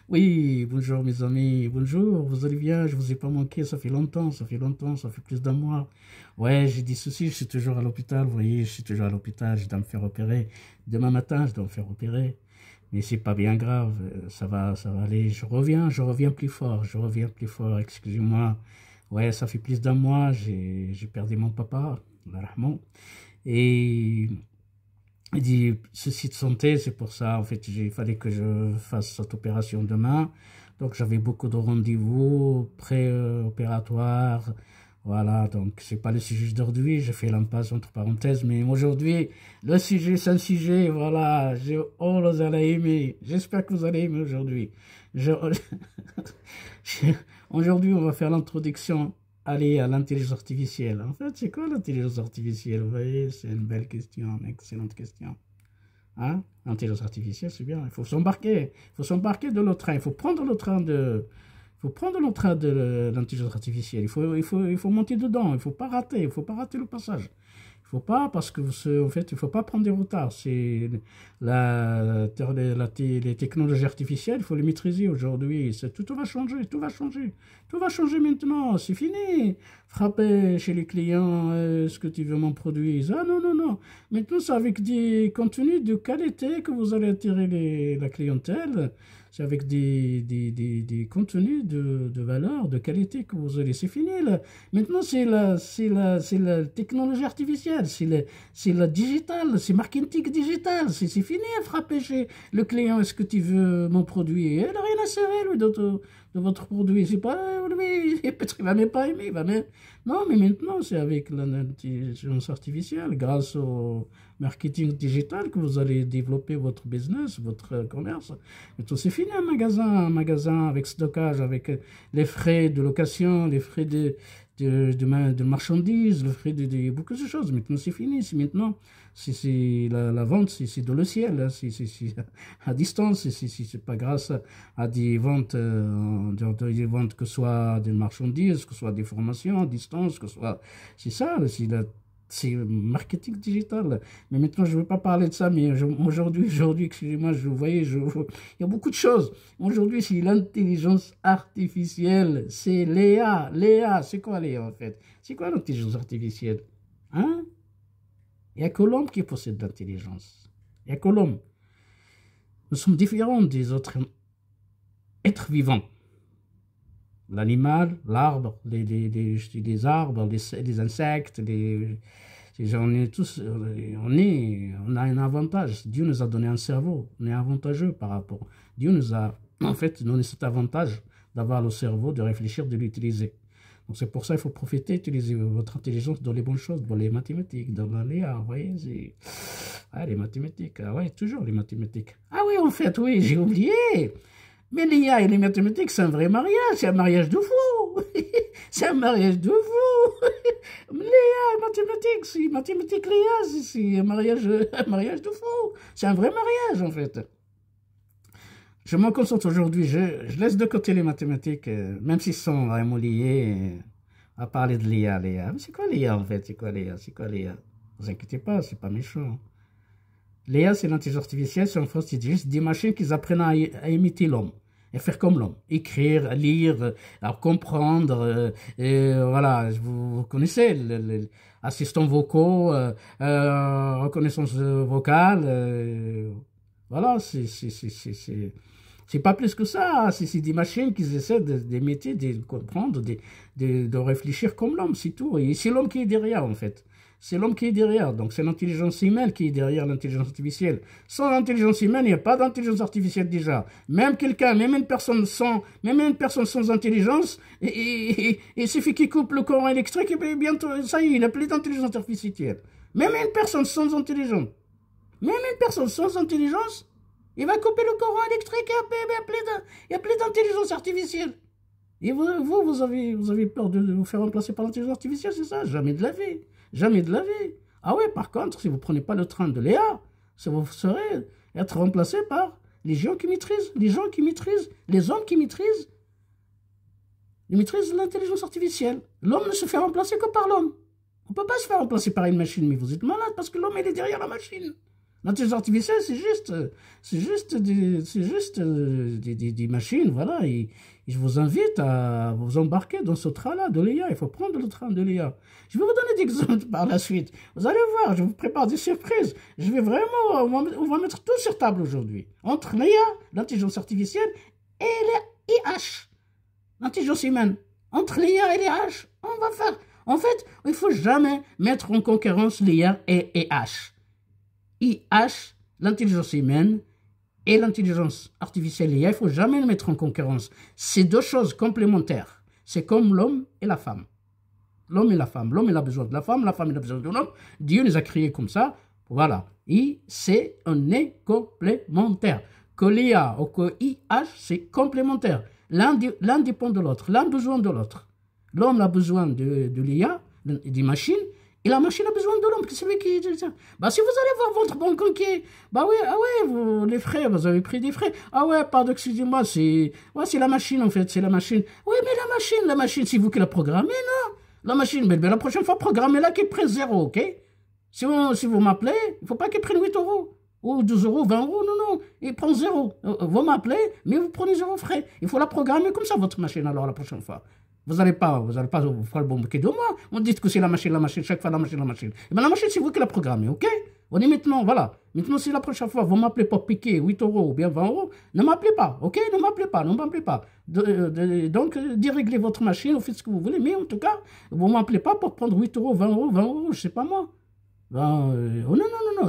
Oui, bonjour mes amis, bonjour, vous allez bien, je vous ai pas manqué, ça fait longtemps, ça fait plus d'un mois. Ouais, j'ai des soucis, je suis toujours à l'hôpital, vous voyez, je suis toujours à l'hôpital, je dois me faire opérer. Demain matin, je dois me faire opérer. Mais c'est pas bien grave, ça va aller, je reviens plus fort, je reviens plus fort, excusez-moi. Ouais, ça fait plus d'un mois, j'ai perdu mon papa, Allah yarhamou. Et il dit ceci de santé, c'est pour ça, en fait, il fallait que je fasse cette opération demain. Donc, j'avais beaucoup de rendez-vous pré-opératoires. Voilà, donc, c'est pas le sujet d'aujourd'hui. Je fais l'impasse entre parenthèses, mais aujourd'hui, le sujet, c'est un sujet, voilà. Oh, vous allez aimer. J'espère que vous allez aimer aujourd'hui. Je- Aujourd'hui, on va faire l'introduction. Allez, à l'intelligence artificielle. En fait, c'est quoi l'intelligence artificielle? Vous voyez, c'est une belle question, une excellente question. Hein? L'intelligence artificielle, c'est bien. Il faut s'embarquer. Il faut s'embarquer de le train. Il faut prendre le train de. Il faut prendre le train de l'intelligence artificielle. Il faut monter dedans. Il ne faut pas rater. Il ne faut pas rater le passage. Il faut pas, parce que, en fait, il faut pas prendre des retards. C'est les technologies artificielles, il faut les maîtriser aujourd'hui. Tout va changer, tout va changer. Tout va changer maintenant, c'est fini. Frapper chez les clients, est-ce que tu veux mon produit? Ah non, non, non. Maintenant, c'est avec des contenus de qualité que vous allez attirer la clientèle. C'est avec des contenus de valeur, de qualité que vous allez. C'est fini, là. Maintenant, c'est la technologie artificielle, c'est la digital, c'est marketing digital. C'est fini à frapper chez le client. Est-ce que tu veux mon produit? Il n'a rien à serrer, lui, de votre produit. C'est pas, lui, peut-être qu'il va même pas aimer. Non, mais maintenant, c'est avec l'intelligence artificielle, grâce au marketing digital, que vous allez développer votre business, votre commerce. Maintenant, c'est fini un magasin avec stockage, avec les frais de location, les frais de marchandises, le frais de beaucoup de choses. Maintenant, c'est fini. Maintenant, la vente, c'est dans le ciel. Hein. C'est à distance. C'est pas grâce à des ventes, des ventes que ce soit des marchandises, que ce soit des formations à distance, que ce soit. C'est ça, c'est marketing digital. Mais maintenant, je ne veux pas parler de ça, mais aujourd'hui, excusez-moi, vous voyez, il y a beaucoup de choses. Aujourd'hui, c'est l'intelligence artificielle. C'est Léa. Léa, c'est quoi Léa en fait? C'est quoi l'intelligence artificielle? Hein? Il n'y a que l'homme qui possède l'intelligence. Il n'y a que l'homme. Nous sommes différents des autres êtres vivants. L'animal, l'arbre, les arbres, les insectes, on est tous, on a un avantage. Dieu nous a donné un cerveau. On est avantageux par rapport. Dieu nous a, en fait, donné cet avantage d'avoir le cerveau, de réfléchir, de l'utiliser. Donc c'est pour ça qu'il faut profiter, utiliser votre intelligence dans les bonnes choses, dans les mathématiques, dans l'IA, vous voyez, les mathématiques, ah ouais, toujours les mathématiques. Ah oui, en fait, oui, j'ai oublié. Mais l'IA et les mathématiques, c'est un vrai mariage, c'est un mariage de fou. C'est un mariage de fou. L'IA et mathématiques, c'est mathématiques, l'IA, c'est un mariage de fou. C'est un vrai mariage, en fait. Je me concentre aujourd'hui, je laisse de côté les mathématiques, même s'ils sont vraiment liés, à parler de l'IA, l'IA. Mais c'est quoi l'IA, en fait? C'est quoi l'IA? C'est quoi l'IA? Ne vous inquiétez pas, c'est pas méchant. L'IA, c'est l'intelligence artificielle, c'est en fait, c'est juste des machines qui apprennent à imiter l'homme et faire comme l'homme. Écrire, lire, comprendre, voilà, vous connaissez assistants vocaux, reconnaissance vocale, voilà, c'est pas plus que ça, c'est des machines qui essaient d'imiter, de comprendre, de réfléchir comme l'homme, c'est tout. Et c'est l'homme qui est derrière, en fait. C'est l'homme qui est derrière. Donc, c'est l'intelligence humaine qui est derrière l'intelligence artificielle. Sans l'intelligence humaine, il n'y a pas d'intelligence artificielle déjà. Même une personne sans intelligence, il suffit qu'il coupe le courant électrique et bientôt, ça y est, il n'a plus d'intelligence artificielle. Même une personne sans intelligence, il va couper le courant électrique et il n'y a plus d'intelligence artificielle. Et vous avez peur de vous faire remplacer par l'intelligence artificielle, c'est ça? Jamais de la vie. Jamais de la vie. Ah ouais, par contre, si vous ne prenez pas le train de Léa, vous serez être remplacé par les gens qui maîtrisent, les hommes qui maîtrisent. Ils maîtrisent l'intelligence artificielle. L'homme ne se fait remplacer que par l'homme. On ne peut pas se faire remplacer par une machine, mais vous êtes malade parce que l'homme, il est derrière la machine. L'intelligence artificielle, des machines, voilà. Et je vous invite à vous embarquer dans ce train-là de l'IA. Il faut prendre le train de l'IA. Je vais vous donner des exemples par la suite. Vous allez voir, je vous prépare des surprises. Je vais vraiment, on va mettre tout sur table aujourd'hui. Entre l'IA, l'intelligence artificielle, et l'IH, l'intelligence humaine. Entre l'IA et l'IH, on va faire. En fait, il ne faut jamais mettre en concurrence l'IA et l'IH. IH, l'intelligence humaine, et l'intelligence artificielle IA, il ne faut jamais les mettre en concurrence. C'est deux choses complémentaires. C'est comme l'homme et la femme. L'homme et la femme. L'homme, il a besoin de la femme a besoin de l'homme. Dieu les a créés comme ça. Voilà. On est complémentaire. Que l'IA ou que IH, c'est complémentaire. L'un dépend de l'autre. L'un a besoin de l'autre. L'homme a besoin de l'IA, des machines, et la machine a besoin de l'homme, c'est lui qui... Bah, si vous allez voir votre banque qui est... Bah oui, ah ouais, les frais, vous avez pris des frais. Ah ouais, pardon, excusez-moi, c'est la machine, en fait, c'est la machine. Oui, mais la machine, c'est vous qui la programmez, non? La machine, mais la prochaine fois, programmez-la qui prenne 0, ok? Si vous m'appelez, il ne faut pas qu'il prenne 8 euros, ou 12 euros, 20 euros, non, il prend 0. Vous m'appelez, mais vous prenez 0 frais. Il faut la programmer comme ça, votre machine, alors, la prochaine fois. Vous n'allez pas vous faire le bon bouquet de moi. On dit que c'est la machine, chaque fois la machine. Et bien la machine, c'est vous qui la programmez, ok? On est maintenant, voilà. Maintenant, si la prochaine fois, vous m'appelez pour piquer 8 euros ou bien 20 euros, ne m'appelez pas, ok? Ne m'appelez pas. Donc, déréglez votre machine, vous faites ce que vous voulez, mais en tout cas, vous ne m'appelez pas pour prendre 8 euros, 20 euros, je ne sais pas moi. Non,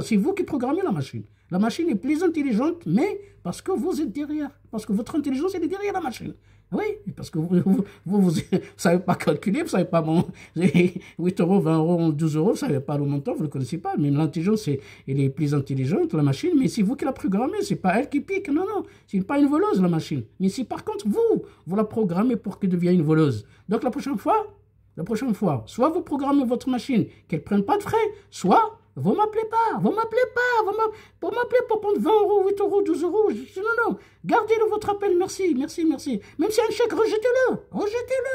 c'est vous qui programmez la machine. La machine est plus intelligente, mais parce que vous êtes derrière. Parce que votre intelligence, elle est derrière la machine. Oui, parce que vous ne savez pas calculer, vous ne savez pas, bon, 8 euros, 20 euros, 12 euros, vous ne savez pas le montant, vous ne le connaissez pas. Mais l'intelligence, elle est plus intelligente, la machine, mais c'est vous qui la programmez, ce n'est pas elle qui pique. Non, c'est pas une voleuse, la machine. Mais si par contre, vous la programmez pour qu'elle devienne une voleuse. Donc la prochaine fois, soit vous programmez votre machine qu'elle ne prenne pas de frais, soit vous ne m'appelez pas, vous m'appelez pour prendre 20 euros, 8 euros, 12 euros. Non, gardez-le votre appel, merci. Même si y a un chèque, rejetez-le,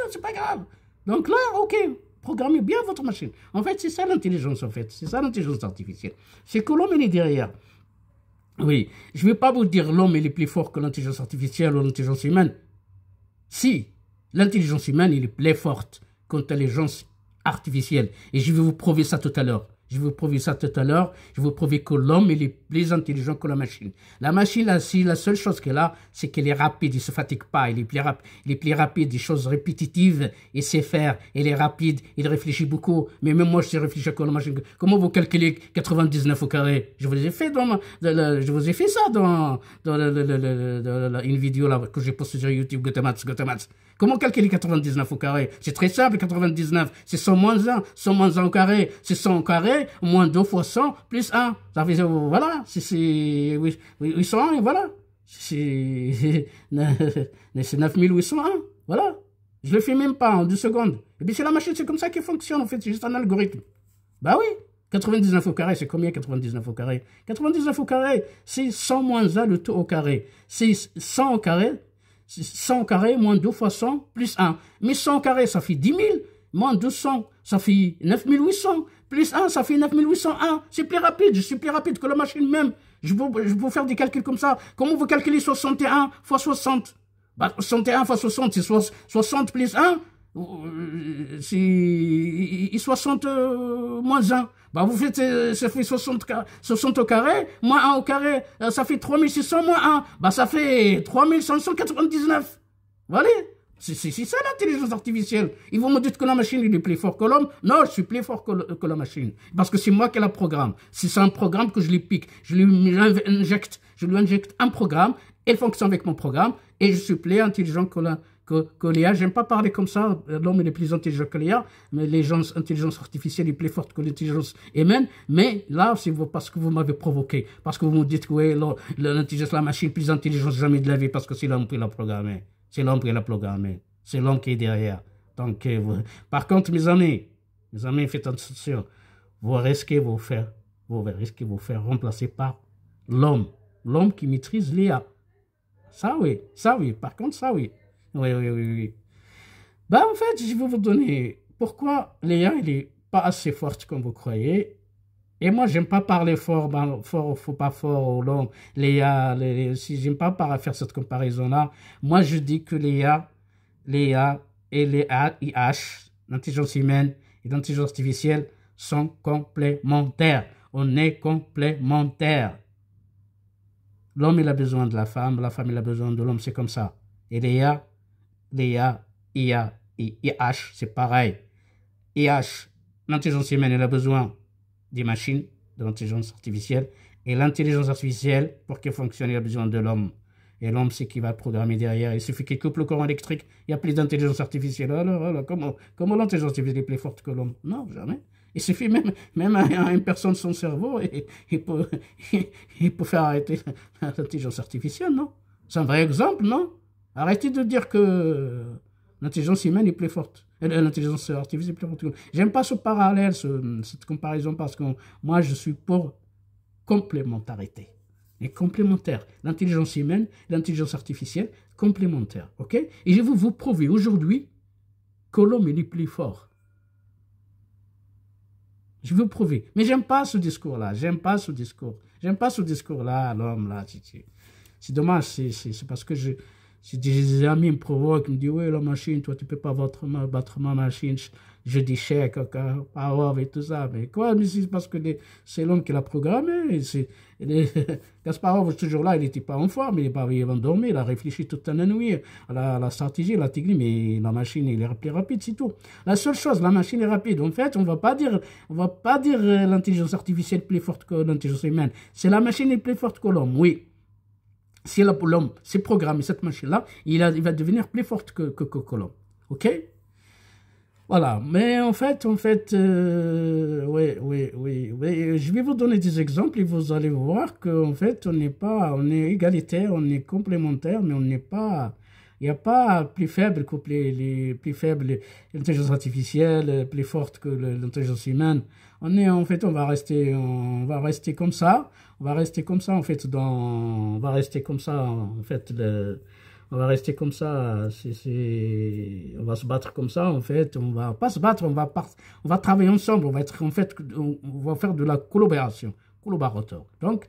c'est pas grave. Donc là, ok, programmez bien votre machine. En fait, c'est ça l'intelligence, c'est ça l'intelligence artificielle. C'est que l'homme, il est derrière. Oui, je ne vais pas vous dire l'homme, il est plus fort que l'intelligence artificielle ou l'intelligence humaine. Si, l'intelligence humaine, elle est plus forte que l'intelligence artificielle. Et je vais vous prouver ça tout à l'heure. Je vais vous prouver que l'homme est plus intelligent que la machine. La machine, là, la seule chose qu'elle a, c'est qu'elle est rapide, il ne se fatigue pas, il est plus rapide, des choses répétitives, il sait faire, il est rapide, il réfléchit beaucoup. Mais même moi, je sais réfléchir comme la machine. Comment vous calculez 99 au carré? Je vous ai fait ça dans une vidéo là, que j'ai postée sur YouTube, Gotemats. Comment calculer 99 au carré? C'est très simple, 99. C'est 100 moins 1. 100 moins 1 au carré, c'est 100 au carré, moins 2 fois 100, plus 1. Ça fait, voilà, c'est 801, et voilà. C'est 9801, voilà. Je le fais même pas en 2 secondes. Et puis c'est la machine, c'est comme ça qu'elle fonctionne, en fait, c'est juste un algorithme. Bah oui, 99 au carré, c'est combien 99 au carré? 99 au carré, c'est 100 moins 1 le tout au carré. C'est 100 au carré, 100 au carré, moins 2 fois 100, plus 1. Mais 100 au carré, ça fait 10 000. Moins 200, ça fait 9800. Plus 1, ça fait 9801. C'est plus rapide, je suis plus rapide que la machine même. Je peux faire des calculs comme ça. Comment vous calculez 61 fois 60? Bah, 61 fois 60, c'est 60 plus 1. C'est 60 moins 1. Bah, vous faites, ça fait 60 au carré, moins 1 au carré, ça fait 3600 moins 1. Bah, ça fait 3599. Voilà. C'est ça l'intelligence artificielle. Ils vont me dire que la machine est plus fort que l'homme. Non, je suis plus fort que la machine. Parce que c'est moi qui la programme. C'est un programme que je lui pique. Je lui injecte un programme. Elle fonctionne avec mon programme. Et je suis plus intelligent que l'IA. J'aime pas parler comme ça. L'homme est plus intelligent que l'IA. Mais l'intelligence artificielle est plus forte que l'intelligence humaine. Mais là, c'est parce que vous m'avez provoqué. Parce que vous me dites que oui, l'intelligence, la machine plus intelligente jamais de la vie parce que c'est l'homme qui l'a programmé. C'est l'homme qui l'a programmé. C'est l'homme qui est derrière. Donc, par contre, mes amis, faites attention. Vous risquez de vous faire remplacer par l'homme. L'homme qui maîtrise l'IA. Ça oui. Par contre, ça oui. Oui. Ben, en fait, je vais vous donner pourquoi l'IA n'est pas assez forte comme vous croyez. Et moi, j'aime pas parler fort, ben, fort, faut pas fort, ou long. Si j'aime pas faire cette comparaison-là, moi, je dis que les IA et les AI, l'intelligence humaine et l'intelligence artificielle, sont complémentaires. On est complémentaires. L'homme, il a besoin de la femme il a besoin de l'homme, c'est comme ça. Et IA et IH, c'est pareil. IH, l'intelligence humaine, elle a besoin des machines, de l'intelligence artificielle. Et l'intelligence artificielle, pour qu'elle fonctionne, il a besoin de l'homme. Et l'homme, c'est qui va programmer derrière. Il suffit qu'il coupe le courant électrique, il n'y a plus d'intelligence artificielle. Alors, comment l'intelligence artificielle est plus forte que l'homme? Non, jamais. Il suffit même à une personne, son cerveau, et il peut faire arrêter l'intelligence artificielle, non? C'est un vrai exemple, non? Arrêtez de dire que l'intelligence humaine est plus forte. L'intelligence artificielle est plus forte. J'aime pas ce parallèle, cette comparaison, parce que moi, je suis pour complémentarité. Et complémentaire. L'intelligence humaine, l'intelligence artificielle, complémentaire. OK? Et je vais vous prouver aujourd'hui que l'homme est plus fort. Je vais vous prouver. Mais j'aime pas ce discours-là. J'aime pas ce discours. J'aime pas ce discours-là, l'homme, là. C'est dommage. C'est parce que j'ai des amis me provoquent, me disent, oui, la machine, toi, tu peux pas battre ma machine. Je dis chèque, power et tout ça. Mais quoi? Mais c'est parce que c'est l'homme qui l'a programmé. Kasparov, toujours là, il n'était pas en forme, il n'est pas endormi, il a réfléchi toute la nuit à la stratégie, la technique, mais la machine, il est plus rapide, c'est tout. La seule chose, la machine est rapide. En fait, on va pas dire l'intelligence artificielle plus forte que l'intelligence humaine. C'est la machine est plus forte que l'homme, oui. Si l'homme s'est programmé cette machine-là, il va devenir plus forte que l'homme. OK? Voilà, mais en fait, oui, je vais vous donner des exemples et vous allez voir qu'en fait, on est égalitaire, on est complémentaire, mais on n'est pas, il n'y a pas plus faible que les plus faibles, l'intelligence artificielle, plus forte que l'intelligence humaine. On va rester comme ça, on va rester comme ça, on va rester comme ça, on va rester comme ça, on va se battre comme ça, on va pas se battre, on va travailler ensemble, on va faire de la collaborateur. Donc,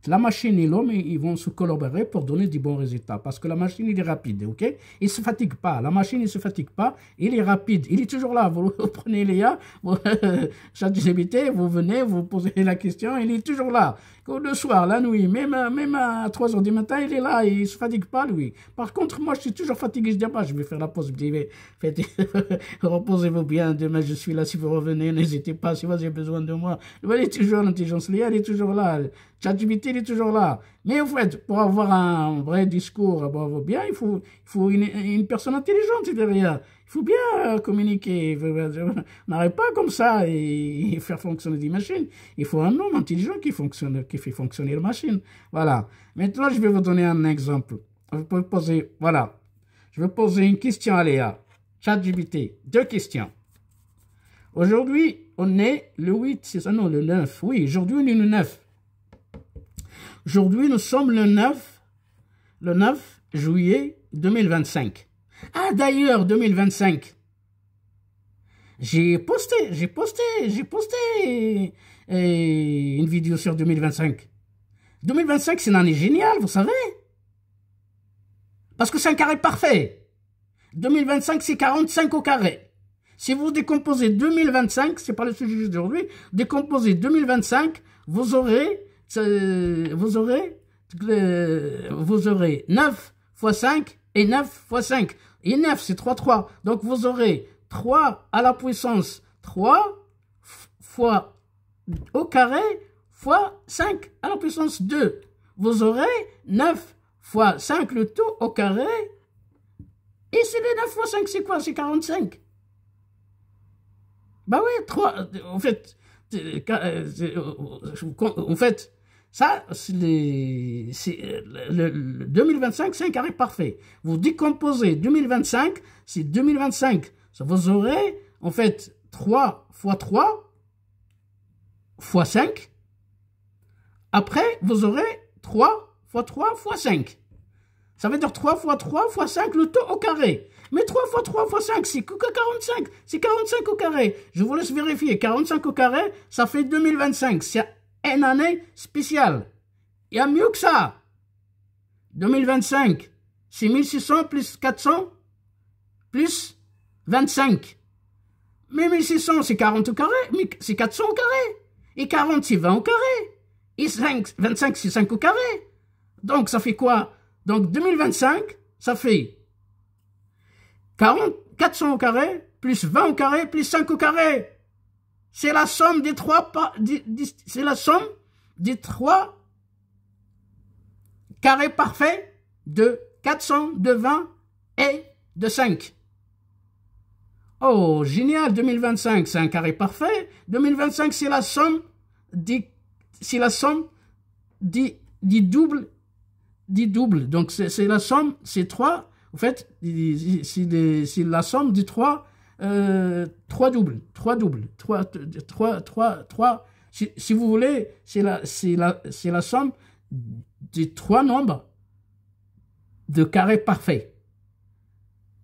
la machine et l'homme, ils vont se collaborer pour donner des bons résultats. Parce que la machine, il est rapide, OK? Il ne se fatigue pas. La machine, il ne se fatigue pas. Il est rapide. Il est toujours là. Vous prenez Léa, ChatGPT, vous venez, vous posez la question, il est toujours là. Le soir, la nuit, même à 3 heures du matin, il est là. Il ne se fatigue pas, lui. Par contre, moi, je suis toujours fatigué. Je dis, je vais faire la pause. Je dis, reposez-vous bien. Demain, je suis là. Si vous revenez, n'hésitez pas. Si vous avez besoin de moi. Il est toujours l'intelligence Léa, elle est toujours là. ChatGPT, il est toujours là. Mais en fait, pour avoir un vrai discours, bien, il faut une personne intelligente derrière. Il faut bien communiquer. On n'arrête pas comme ça et faire fonctionner des machines. Il faut un homme intelligent qui fait fonctionner la machine. Voilà. Maintenant, je vais vous donner un exemple. Je vais poser une question à Léa. ChatGPT, 2 questions. Aujourd'hui, on est le 8, c'est ça, non, le 9. Oui, aujourd'hui, on est le 9. Aujourd'hui, nous sommes le 9 juillet 2025. Ah, d'ailleurs, 2025. J'ai posté une vidéo sur 2025. 2025, c'est une année géniale, vous savez. Parce que c'est un carré parfait. 2025, c'est 45 au carré. Si vous décomposez 2025, c'est pas le sujet d'aujourd'hui, décomposez 2025, vous aurez 9 fois 5 et 9 fois 5. Et 9, c'est 3. Donc, vous aurez 3 à la puissance 3 fois au carré fois 5 à la puissance 2. Vous aurez 9 fois 5 le tout au carré. Et c'est les 9 fois 5, c'est quoi? C'est 45. Bah oui, 3, en fait, ça, le 2025, c'est un carré parfait. Vous décomposez 2025, c'est 2025. Ça vous aurez, en fait, 3 fois 3 fois 5. Après, vous aurez 3 fois 3 fois 5. Ça veut dire 3 fois 3 fois 5, le taux au carré. Mais 3 fois 3 fois 5, c'est que 45. C'est 45 au carré. Je vous laisse vérifier. 45 au carré, ça fait 2025. C'est une année spéciale. Il y a mieux que ça. 2025, c'est 1600 plus 400 plus 25. Mais 1600, c'est 40 au carré. Mais c'est 400 au carré. Et 40, c'est 20 au carré. Et 25, c'est 5 au carré. Donc, ça fait quoi? Donc, 2025, ça fait 400 au carré, plus 20 au carré, plus 5 au carré. C'est la somme des trois, c'est la somme des 3 carrés parfaits de 400, de 20 et de 5. Oh, génial, 2025, c'est un carré parfait. 2025, c'est la somme des doubles. Donc, c'est la somme, c'est 3. En fait, c'est la somme des 3 doubles. 3 doubles. 3. Si vous voulez, c'est la somme des 3 nombres de carrés parfaits.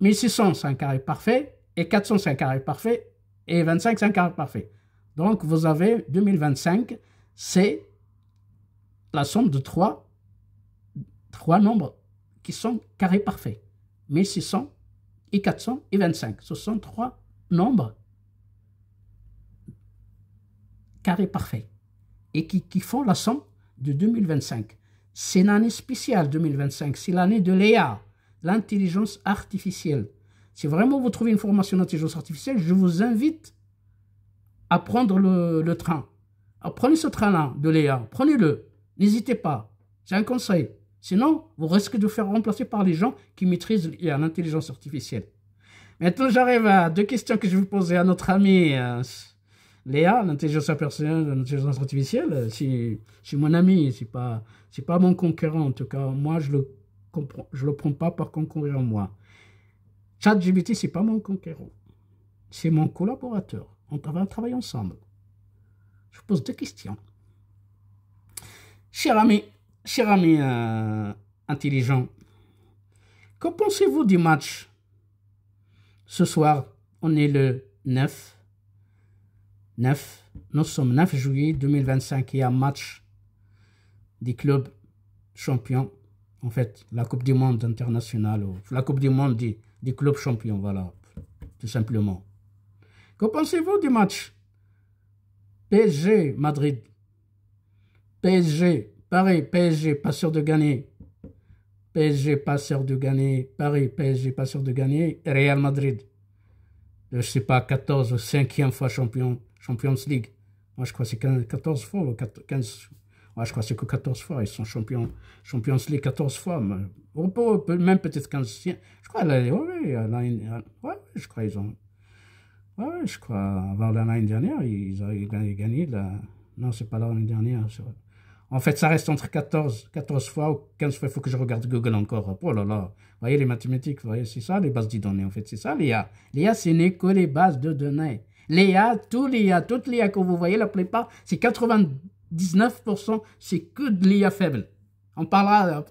1600, c'est un carré parfait. Et 400, c'est un carré parfait. Et 25, c'est un carré parfait. Donc, vous avez 2025, c'est la somme de 3 nombres qui sont carrés parfaits. 1600 et 400 et 25. Ce sont 3 nombres carrés parfaits. Et qui font la somme de 2025. C'est une année spéciale, 2025. C'est l'année de l'IA, l'intelligence artificielle. Si vraiment vous trouvez une formation d'intelligence artificielle, je vous invite à prendre le train. Alors, prenez ce train-là de l'IA, prenez-le. N'hésitez pas. C'est un conseil. Sinon, vous risquez de vous faire remplacer par les gens qui maîtrisent l'intelligence artificielle. Maintenant, j'arrive à 2 questions que je vais poser à notre ami Léa, l'intelligence artificielle. C'est mon ami, c'est pas mon concurrent. En tout cas, moi, je le prends pas par concurrent, moi. ChatGPT, c'est pas mon concurrent. C'est mon collaborateur. On va travailler ensemble. Je vous pose 2 questions. Cher ami intelligent, que pensez-vous du match? Ce soir, on est le 9. Nous sommes 9 juillet 2025. Il y a un match des clubs champions. En fait, la Coupe du Monde internationale, la Coupe du Monde des clubs champions, voilà, tout simplement. Que pensez-vous du match? PSG, Madrid. PSG, Paris, PSG, pas sûr de gagner. PSG, pas sûr de gagner. Paris, PSG, pas sûr de gagner. Real Madrid, je sais pas, 14 ou 5e fois Champions League. Moi, je crois que c'est 14 fois ou 15. Moi, je crois que c'est que 14 fois. Ils sont Champions League 14 fois. Même peut-être 15. Je crois, je crois ils ont. Ouais, je crois, avant l'année dernière, ils ont gagné. Non, c'est pas l'année dernière. En fait, ça reste entre 14 fois ou 15 fois. Il faut que je regarde Google encore. Oh là là. Vous voyez les mathématiques, vous voyez, c'est ça les bases de données. En fait, c'est ça l'IA. L'IA, ce n'est que les bases de données. L'IA, toutes l'IA que vous voyez, la plupart, c'est 99%, c'est que de l'IA faible. On parlera,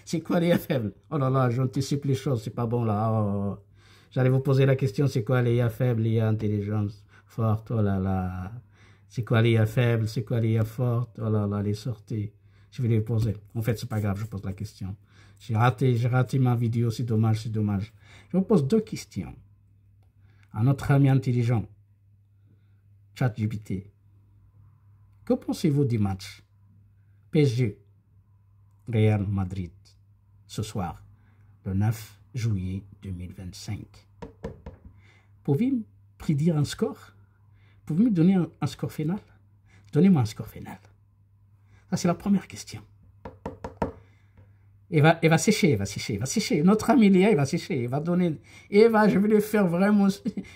c'est quoi l'IA faible? Oh là là, j'anticipe les choses, c'est pas bon là. Oh. J'allais vous poser la question, c'est quoi l'IA faible, l'IA intelligence forte? Oh là là. C'est quoi l'IA faible, c'est quoi l'IA forte? Oh là là, les sorties. Je vais les poser. En fait, c'est pas grave, je pose la question. J'ai raté ma vidéo, c'est dommage. Je vous pose 2 questions. À notre ami intelligent, ChatGPT. Que pensez-vous du match PSG Real Madrid ce soir, le 9 juillet 2025? Pouvez-vous prédire un score? Pouvez-vous me donner un score final? Donnez-moi un score final. Ça, c'est la première question. Il va sécher. Notre ami Léa, il va sécher. Je vais le faire vraiment.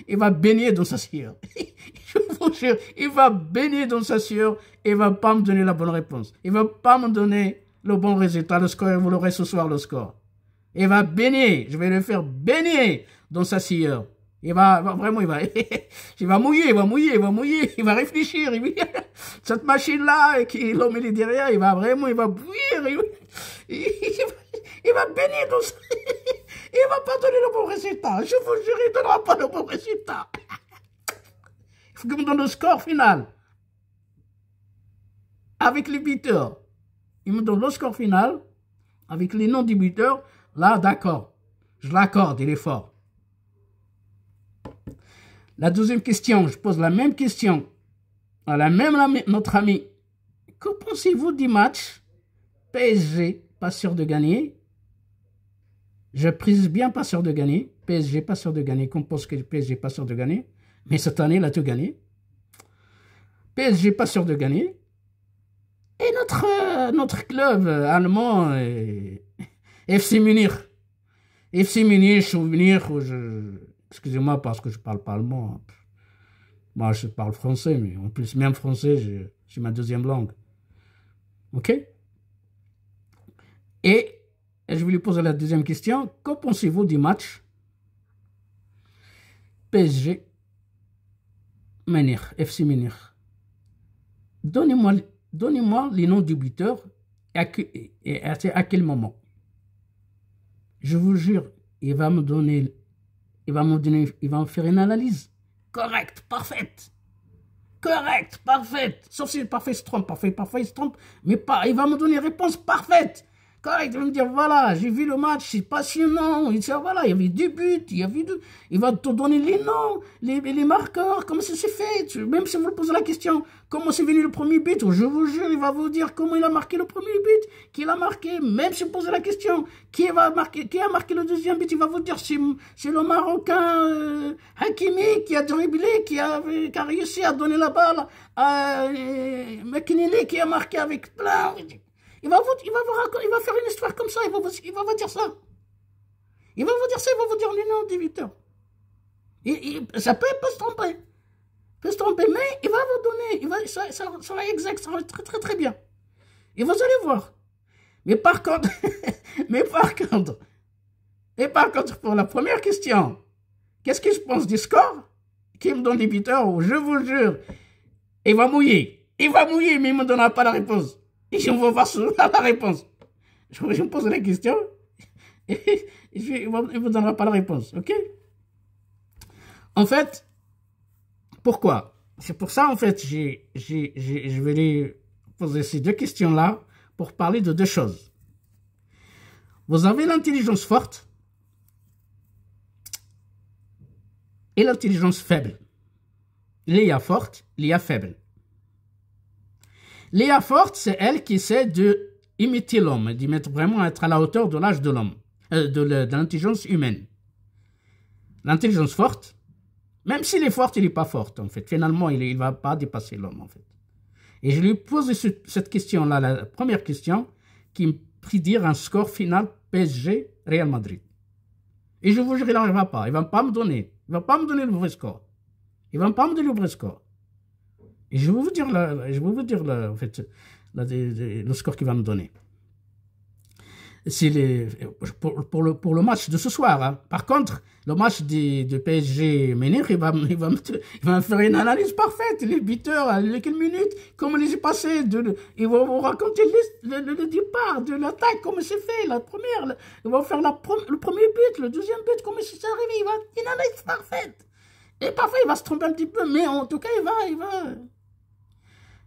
Il va baigner dans sa sueur. Je vous jure, il va baigner dans sa sueur. Il va pas me donner la bonne réponse. Il va pas me donner le bon résultat. Le score, vous l'aurez ce soir, le score. Il va baigner. Je vais le faire baigner dans sa sueur. Vraiment, il va mouiller, il va réfléchir. Cette machine-là, l'homme il est derrière, il va bouillir, il va bénir tout ça. Il va pas donner le bon résultat. Je vous jure, il ne donnera pas le bon résultat. Il faut qu'il me donne le score final. Avec les buteurs. Il me donne le score final. Avec les noms des buteurs. Là, d'accord. Je l'accorde, il est fort. La deuxième question, je pose la même question à notre ami. Que pensez-vous du match PSG, pas sûr de gagner? Je précise bien pas sûr de gagner. PSG, pas sûr de gagner. Qu'on pense que PSG, pas sûr de gagner. Mais cette année, il a tout gagné. PSG, pas sûr de gagner. Et notre club allemand, FC Munich. FC Munich, excusez-moi parce que je parle pas allemand. Moi, je parle français, mais en plus, même français, c'est ma deuxième langue. OK? Et je vais lui poser la deuxième question. Que pensez-vous du match PSG Munich, FC Munich? Donnez-moi les noms du buteur et à quel moment. Je vous jure, il va me faire une analyse correcte, parfaite. Correcte, parfaite. Sauf si parfait se trompe, parfait se trompe, mais pas, il va me donner une réponse parfaite. Correct, il va me dire, voilà, j'ai vu le match, c'est passionnant, il y avait 2 buts, il va te donner les noms, les marqueurs, comment ça s'est fait, même si vous le posez la question, comment c'est venu le premier but, je vous jure, il va vous dire comment il a marqué le premier but, qui l'a marqué, même si vous posez la question, qui a marqué le deuxième but, il va vous dire, c'est le Marocain Hakimi qui a dribblé, qui a réussi à donner la balle à McKinney qui a marqué avec plein. Il va faire une histoire comme ça, il va vous dire ça. Il va vous dire les noms des buteurs. Ça peut se tromper. Mais il va vous donner, ça va exact, ça va très très très bien. Et vous allez voir. Mais par contre, pour la première question, qu'est-ce que je pense du score? Qui me donne les buteurs, je vous jure, il va mouiller, mais il ne me donnera pas la réponse. Et je vais voir la réponse. Je me pose la question et il ne me donnera pas la réponse. OK? En fait, pourquoi? C'est pour ça, en fait, je vais lui poser ces 2 questions-là pour parler de 2 choses. Vous avez l'intelligence forte et l'intelligence faible. L'IA forte, l'IA faible. L'IA forte, c'est elle qui essaie d'imiter l'homme, vraiment être à la hauteur de l'âge de l'homme, de l'intelligence humaine. L'intelligence forte, même s'il est fort, il n'est pas fort, en fait. Finalement, il ne va pas dépasser l'homme, en fait. Et je lui pose cette question-là, la première question, qui me prédire un score final PSG Real Madrid. Et je vous jure, il n'arrivera pas. Il ne va pas me donner. Le vrai score. Et je vais vous dire, en fait, le score qu'il va me donner. Pour le match de ce soir. Hein. Par contre, le match de PSG Munich, il va me faire une analyse parfaite. Les buteurs, les quelques minutes, comment il s'est passé. Il va vous raconter le départ de l'attaque, comment c'est fait, la première. Il va faire le premier but, le deuxième but, comment c'est arrivé. Il va une analyse parfaite. Et parfois, il va se tromper un petit peu, mais en tout cas, il va.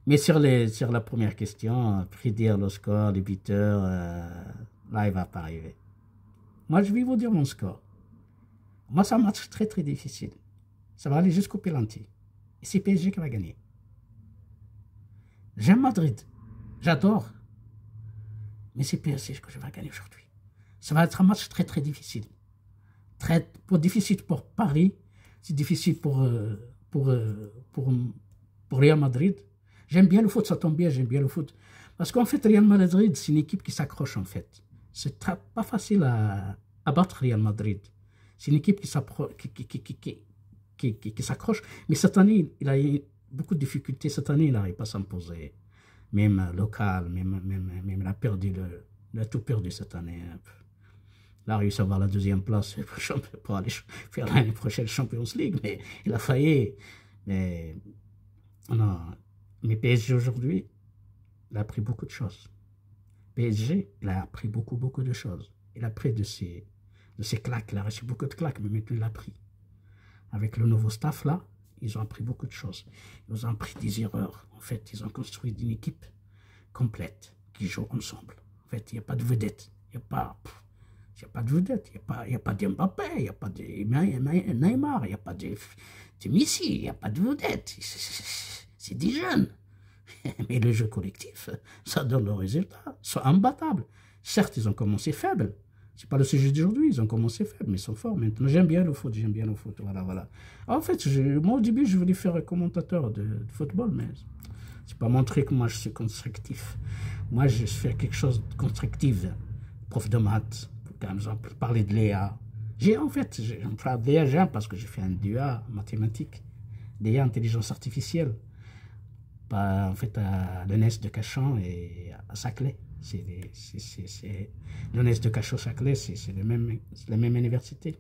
Mais sur la première question, prédire le score, les buteurs, là, il ne va pas arriver. Moi, je vais vous dire mon score. Moi, c'est un match très, très difficile. Ça va aller jusqu'au penalty. Et c'est PSG qui va gagner. J'aime Madrid. J'adore. Mais c'est PSG que je vais gagner aujourd'hui. Ça va être un match très, très difficile. Difficile pour Paris. C'est difficile pour Real Madrid. J'aime bien le foot, ça tombe bien, j'aime bien le foot. Parce qu'en fait, Real Madrid, c'est une équipe qui s'accroche, en fait. C'est pas facile à battre Real Madrid. C'est une équipe qui s'accroche. Mais cette année, il a eu beaucoup de difficultés. Cette année, il n'arrive pas à s'imposer. Même local, même il a tout perdu cette année. Il a réussi à avoir la deuxième place pour aller faire l'année prochaine Champions League, mais il a failli. Mais, non. Mais PSG aujourd'hui, il a appris beaucoup de choses. PSG, il a appris beaucoup de choses. Il a pris de ses claques, il a reçu beaucoup de claques, mais maintenant il a pris. Avec le nouveau staff là, ils ont appris beaucoup de choses. Ils ont appris des erreurs. En fait, ils ont construit une équipe complète qui joue ensemble. En fait, il n'y a pas de vedette. Il n'y a pas de vedette. Il n'y a pas d'Mbappé, il n'y a pas de Neymar, il n'y a pas de Messi, il n'y a pas de vedette. C'est des jeunes. Mais le jeu collectif, ça donne le résultat. Ils sont imbattables. Certes, ils ont commencé faibles. Ce n'est pas le sujet d'aujourd'hui. Ils ont commencé faibles, mais ils sont forts maintenant. J'aime bien le foot, j'aime bien le foot. Voilà. En fait, moi, au début, je voulais faire commentateur de football, mais c'est pas montrer que moi, je suis constructif. Moi, je fais quelque chose de constructif. Prof de maths, par exemple, parler de Léa. En fait, j'en parle de Léa, j'aime parce que j'ai fait un DEA en mathématiques. Léa, intelligence artificielle. En fait, à l'ENS de Cachan et à Saclay. L'ENS de Cachan-Saclay, c'est la même université.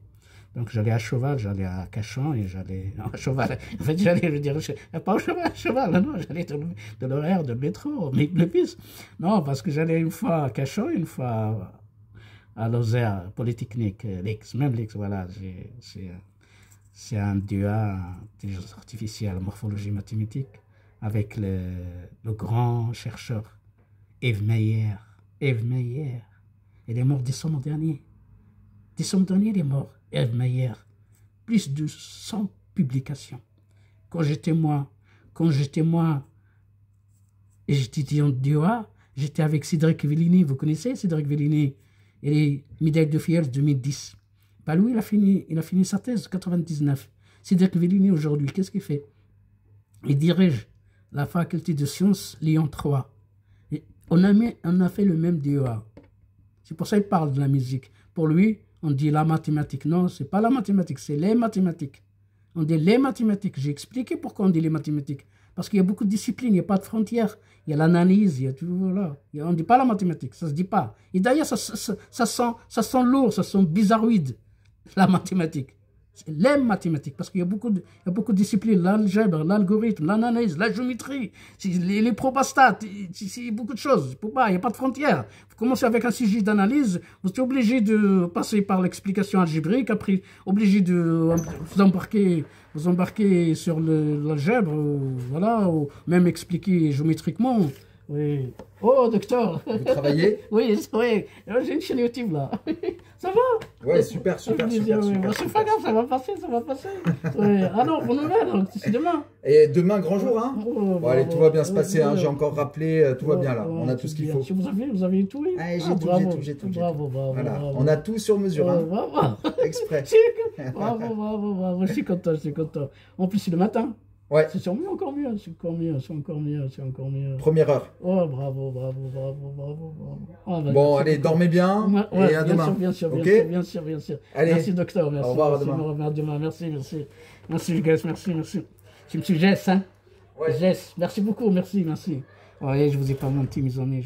Donc, j'allais à Cheval, j'allais à Cachan et j'allais... Non, à Cheval. En fait, j'allais, je dirais, pas au Cheval, à Cheval, non, j'allais de l'horaire de métro, mais le bus. Non, parce que j'allais une fois à Cachan, une fois à Lozère, Polytechnique, l'X, même l'X, voilà. C'est un DEA, intelligence artificielle, morphologie mathématique, avec le grand chercheur Eve Meyer. Eve Meyer, il est mort décembre dernier. Décembre dernier, il est mort. Eve Meyer, plus de 100 publications. Quand j'étais moi, et j'étais en DEA, j'étais avec Cédric Villini. Vous connaissez Cédric Villini? Il est médaille de Fields 2010. Bah lui, il a fini sa thèse en 99. Cédric Villini, aujourd'hui, qu'est-ce qu'il fait? Il dirige la faculté de sciences Lyon 3. Et on a fait le même DEA. C'est pour ça qu'il parle de la musique. Pour lui, on dit la mathématique. Non, c'est pas la mathématique, c'est les mathématiques. On dit les mathématiques. J'ai expliqué pourquoi on dit les mathématiques. Parce qu'il y a beaucoup de disciplines, il n'y a pas de frontières. Il y a l'analyse, il y a tout, voilà. On ne dit pas la mathématique, ça ne se dit pas. Et d'ailleurs, ça sent lourd, ça sent bizarroïde, la mathématique. Les mathématiques, parce qu'il y a beaucoup de disciplines, l'algèbre, l'algorithme, l'analyse, la géométrie, les probastats, c'est beaucoup de choses. Il n'y a pas de frontières. Vous commencez avec un sujet d'analyse, vous êtes obligé de passer par l'explication algébrique, après obligé de vous embarquer sur l'algèbre, voilà, ou même expliquer géométriquement. Oui. Oh, docteur. Vous travaillez? Oui, j'ai une chaîne YouTube là. Ça va? Ouais, super. C'est pas grave, ça va passer. Ouais. Alors, bonne nouvelle, c'est demain. Et demain, grand jour, hein? Bon, allez, tout va bien se passer, hein. J'ai encore rappelé, tout va bien là. On a tout ce qu'il faut. Vous avez tout, oui? J'ai tout. Bravo. Voilà. On a tout sur mesure, hein. Bravo. Exprès. Bravo. Je suis content. En plus, c'est le matin. Ouais. C'est encore mieux. Première heure. Oh, bravo. Oh, bon, allez, dormez bien et à demain. Bien sûr. Allez. Merci, docteur. Merci. Au revoir, à demain. Merci. Merci, Jess, merci. C'est M. Jess, hein? Ouais. Jess, merci beaucoup, merci. Ouais, je vous ai pas menti, mes amis,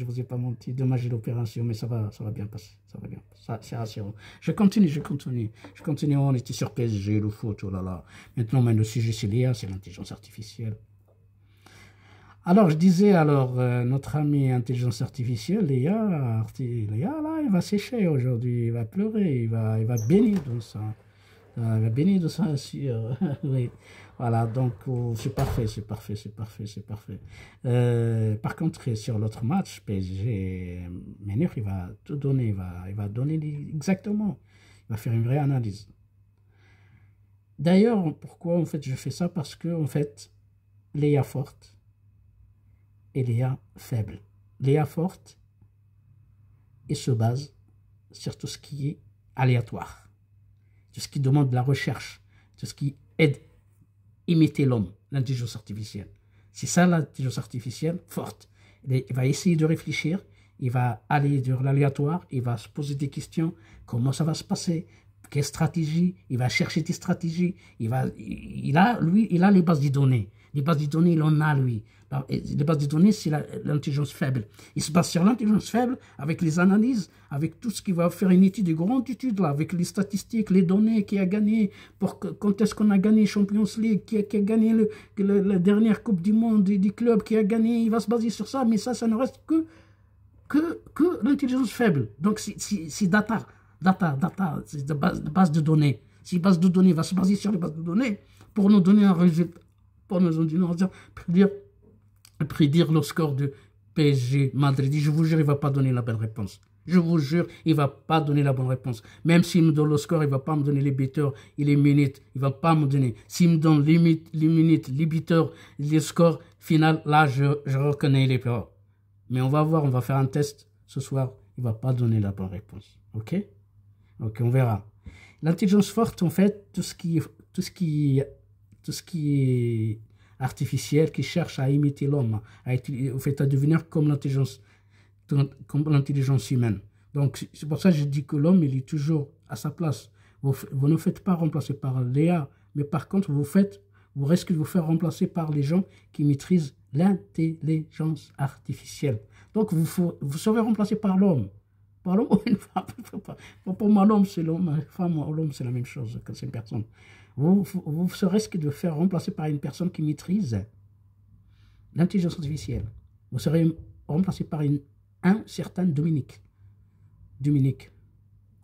Dommage, j'ai l'opération, mais ça va bien passer. C'est rassurant. Je continue. On était sur PSG, le foot, oh là là. Maintenant, le sujet, c'est l'IA, c'est l'intelligence artificielle. Alors, je disais, notre ami intelligence artificielle, l'IA, là, il va sécher aujourd'hui, il va pleurer, il va bénir dans ça. Il va bénir de ça, sûr. Oui. Voilà, donc c'est parfait. Par contre, sur l'autre match, PSG, Menir, il va tout donner, il va donner exactement. Il va faire une vraie analyse. D'ailleurs, pourquoi en fait je fais ça? Parce que en fait, Léa forte et Léa faible. Léa forte, il se base sur tout ce qui est aléatoire, tout ce qui demande de la recherche, tout ce qui aide imiter l'homme, l'intelligence artificielle. C'est ça l'intelligence artificielle forte. Il va essayer de réfléchir, il va aller sur l'aléatoire, il va se poser des questions, comment ça va se passer, quelle stratégie, il va chercher tes stratégies, il a les bases de données. Les bases de données, il en a, lui. Les bases de données, c'est l'intelligence faible. Il se base sur l'intelligence faible, avec les analyses, avec tout ce qui va faire une étude, une grande étude, là, avec les statistiques, les données, qui a gagné, quand est-ce qu'on a gagné Champions League, qui a gagné la dernière Coupe du Monde du club, qui a gagné, il va se baser sur ça, mais ça ne reste que l'intelligence faible. Donc, c'est data, c'est de base de données. Si base de données va se baser sur les bases de données pour nous donner un résultat, pour nous prédire le score de PSG Madrid. Je vous jure, il ne va pas donner la bonne réponse. Je vous jure, il ne va pas donner la bonne réponse. Même s'il me donne le score, il ne va pas me donner les buteurs et les minutes. Il ne va pas me donner. S'il me donne les minutes, les buteurs, les scores final, là, je reconnais les peurs. Mais on va voir, on va faire un test ce soir. Il ne va pas donner la bonne réponse. OK? OK, on verra. L'intelligence forte, en fait, tout ce qui est artificiel, qui cherche à imiter l'homme, à devenir comme l'intelligence humaine. Donc, c'est pour ça que je dis que l'homme, il est toujours à sa place. Vous ne faites pas remplacer par l'IA, mais par contre, vous risquez de vous faire remplacer par les gens qui maîtrisent l'intelligence artificielle. Donc, vous serez remplacé par l'homme. Par l'homme ou une femme. Pour moi, l'homme, c'est l'homme. La femme ou l'homme, c'est la même chose que cette personne. Vous risquez de faire remplacer par une personne qui maîtrise l'intelligence artificielle. Vous serez remplacé par un certain Dominique.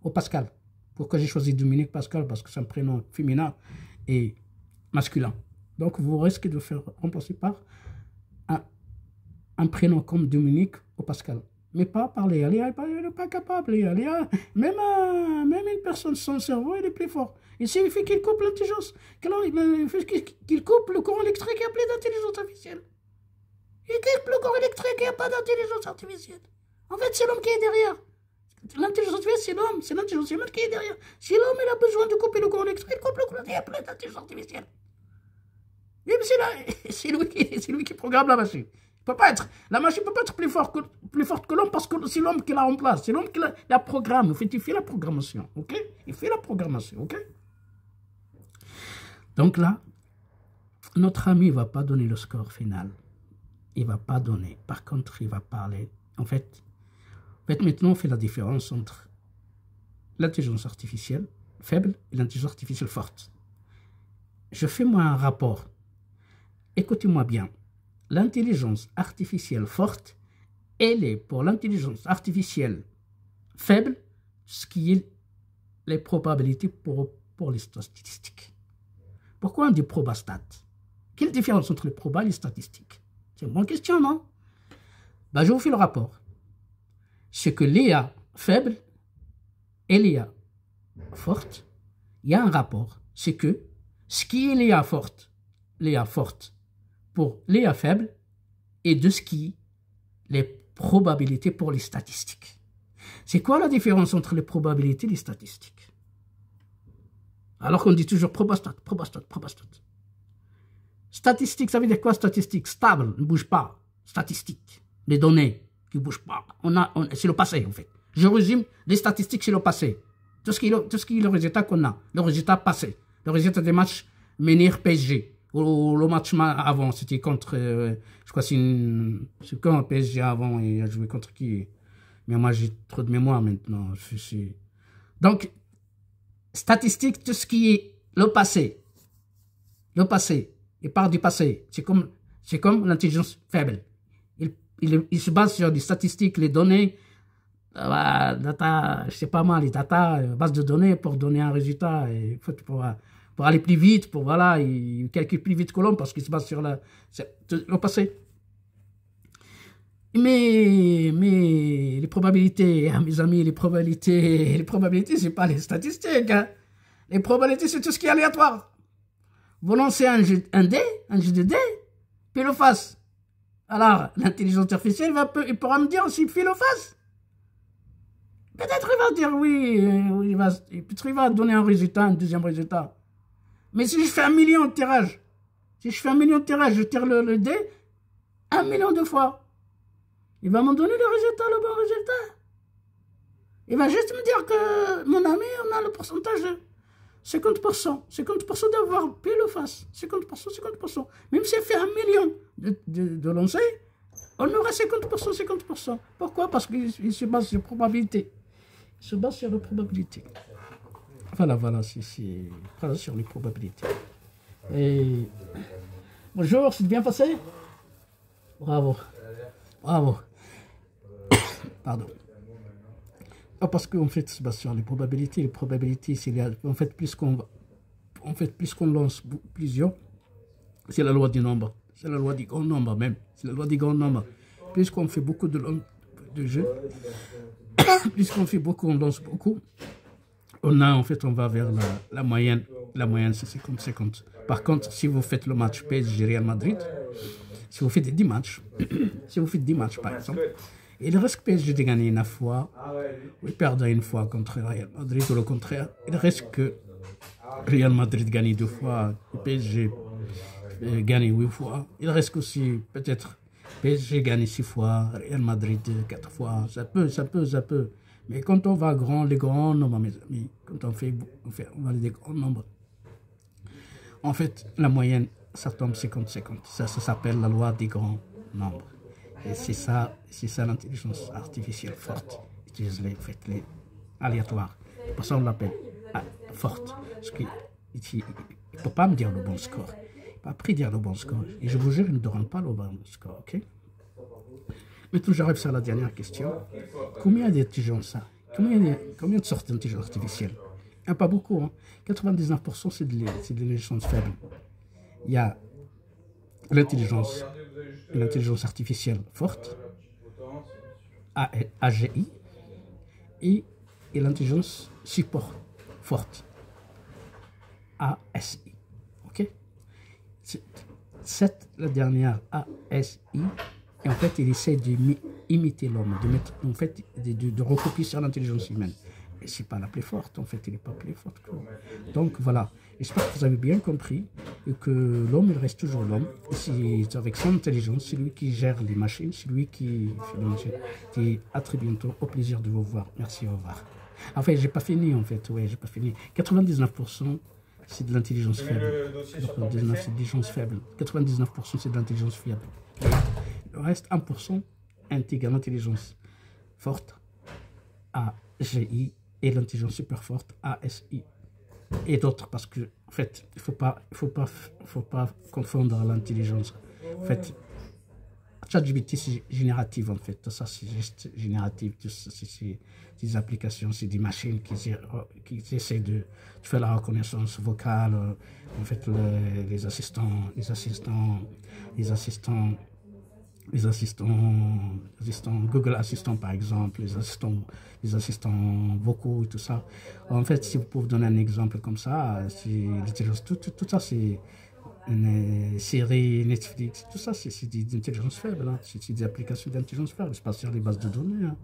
Ou Pascal. Pourquoi j'ai choisi Dominique Pascal? Parce que c'est un prénom féminin et masculin. Donc, vous risquez de faire remplacer par un prénom comme Dominique ou Pascal. Mais pas par Léa. Léa n'est pas capable. Léa, même une personne sans cerveau, il est plus fort. Il suffit qu'il coupe l'intelligence, qu'il coupe le courant électrique et appelé d'intelligence artificielle. Il coupe le courant électrique et il n'y a pas d'intelligence artificielle. En fait, c'est l'homme qui est derrière. L'intelligence artificielle, c'est l'homme. C'est l'intelligence humaine qui est derrière. Si l'homme il a besoin de couper le courant électrique, il coupe le courant, il y a plein d'intelligence artificielle. C'est lui qui programme la machine. La machine ne peut pas être plus forte que l'homme parce que c'est l'homme qui la remplace. C'est l'homme qui la programme. En fait, il fait la programmation. OK? Il fait la programmation. OK? Donc là, notre ami ne va pas donner le score final. Il ne va pas donner. Par contre, il va parler. En fait, maintenant, on fait la différence entre l'intelligence artificielle faible et l'intelligence artificielle forte. Je fais moi un rapport. Écoutez-moi bien. L'intelligence artificielle forte, elle est pour l'intelligence artificielle faible, ce qui est les probabilités pour les statistiques. Pourquoi on dit probastat? Quelle différence entre les probas et les statistiques? C'est une bonne question, non? Ben, je vous fais le rapport. C'est que l'IA faible et l'IA forte, il y a un rapport. C'est que ce qui est l'IA forte pour l'IA faible et de ce qui les probabilités pour les statistiques. C'est quoi la différence entre les probabilités et les statistiques? Alors qu'on dit toujours probastat. Statistique, ça veut dire quoi statistique? Stable, ne bouge pas. Statistique, les données qui ne bougent pas. C'est le passé en fait. Je résume, les statistiques c'est le passé. Tout ce qui est le résultat qu'on a, le résultat passé. Le résultat des matchs menir PSG. Le match avant, c'était contre, je crois c'est quand PSG avant, il a joué contre qui? Mais moi, j'ai trop de mémoire maintenant. Donc, statistique, tout ce qui est le passé, il part du passé. C'est comme l'intelligence faible. Il se base sur des statistiques, les données, data, je sais pas mal, les data, base de données pour donner un résultat. Il faut pour aller plus vite, il calcule plus vite que l'homme parce qu'il se base sur le passé. Mais les probabilités, mes amis, les probabilités, c'est pas les statistiques. Hein. Les probabilités, c'est tout ce qui est aléatoire. Vous lancez un jeu de dés, puis le face. Alors, l'intelligence artificielle, il pourra me dire s'il fait le face. Peut-être il va dire oui, peut-être il va donner un résultat, un deuxième résultat. Mais si je fais 1 million de tirages, je tire le dé 1 million de fois. Il va me donner le bon résultat. Il va juste me dire que, mon ami, on a le pourcentage de 50%. 50% d'avoir pile ou face. 50%, 50%. Même si elle fait 1 million de lancer, on aura 50%, 50%. Pourquoi? Parce qu'il se base sur la probabilité. Il se base sur la probabilité. Voilà, voilà, sur les probabilités. Et... Bonjour, c'est bien passé? Bravo. Bravo. Pardon. Parce qu'en fait, c'est basé sur les probabilités. Les probabilités, c'est en fait, plus qu'on lance plusieurs, c'est la loi du nombre. C'est la loi du grand nombre même. C'est la loi du grand nombre. Plus qu'on fait beaucoup de jeux, plus qu'on fait beaucoup, on lance beaucoup, on va vers la moyenne. La moyenne, c'est 50-50. Par contre, si vous faites le match PSG-Real Madrid, si vous faites 10 matchs, par exemple, il reste que PSG de gagner une fois, ou perdre une fois contre Real Madrid, ou le contraire. Il reste que Real Madrid gagne 2 fois, PSG gagne 8 fois. Il reste aussi peut-être PSG gagne 6 fois, Real Madrid 4 fois. Ça peut. Mais quand on va les grands nombres, mes amis, quand on va les grands nombres, en fait, la moyenne, ça tombe 50-50. Ça s'appelle la loi des grands nombres. Et c'est ça l'intelligence artificielle forte. Utilise les aléatoires. Pour ça, on l'appelle forte. Parce qu'il ne peut pas me dire le bon score. Il ne peut pas prédire le bon score. Et je vous jure, il ne donne pas le bon score, ok? Maintenant, j'arrive sur la dernière question. Combien d'intelligence ça? Combien de sortes d'intelligence artificielle? Pas beaucoup, hein. 99% c'est de l'intelligence faible. Il y a l'intelligence artificielle forte, AGI, et l'intelligence support forte, ASI. Ok? La dernière ASI, et en fait, il essaie d'imiter l'homme, de recopier sur l'intelligence humaine. Et c'est pas la plus forte, en fait, il n'est pas plus forte que l'homme. Donc voilà, j'espère que vous avez bien compris et que l'homme, il reste toujours l'homme. C'est avec son intelligence, c'est lui qui gère les machines, c'est lui qui fait les machines. Et à très bientôt, au plaisir de vous voir. Merci, au revoir. Enfin, j'ai pas fini, en fait, j'ai pas fini. 99%, c'est de l'intelligence faible. 99%, c'est de l'intelligence faible. 99%, c'est de l'intelligence fiable. Le reste, 1% intègre l'intelligence forte, AGI, et l'intelligence super forte, ASI, et d'autres, parce que, en fait, il faut pas confondre l'intelligence. En fait, ChatGPT, c'est génératif, en fait. Tout ça, c'est juste génératif. C'est des applications, c'est des machines qui essaient de faire la reconnaissance vocale. En fait, les assistants, Google Assistant par exemple, les assistants vocaux et tout ça. En fait, si vous pouvez donner un exemple comme ça, tout ça c'est une série Netflix, tout ça c'est des intelligences faibles, hein. C'est des applications d'intelligence faible, c'est pas sur les bases de données, hein.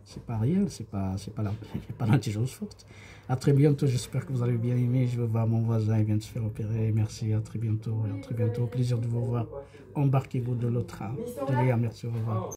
C'est pas réel, c'est pas l'intelligence forte. À très bientôt, j'espère que vous allez bien aimer. Je vais voir mon voisin, il vient de se faire opérer. Merci, à très bientôt. Au plaisir de vous voir. Embarquez-vous de l'autre train. Merci, au revoir.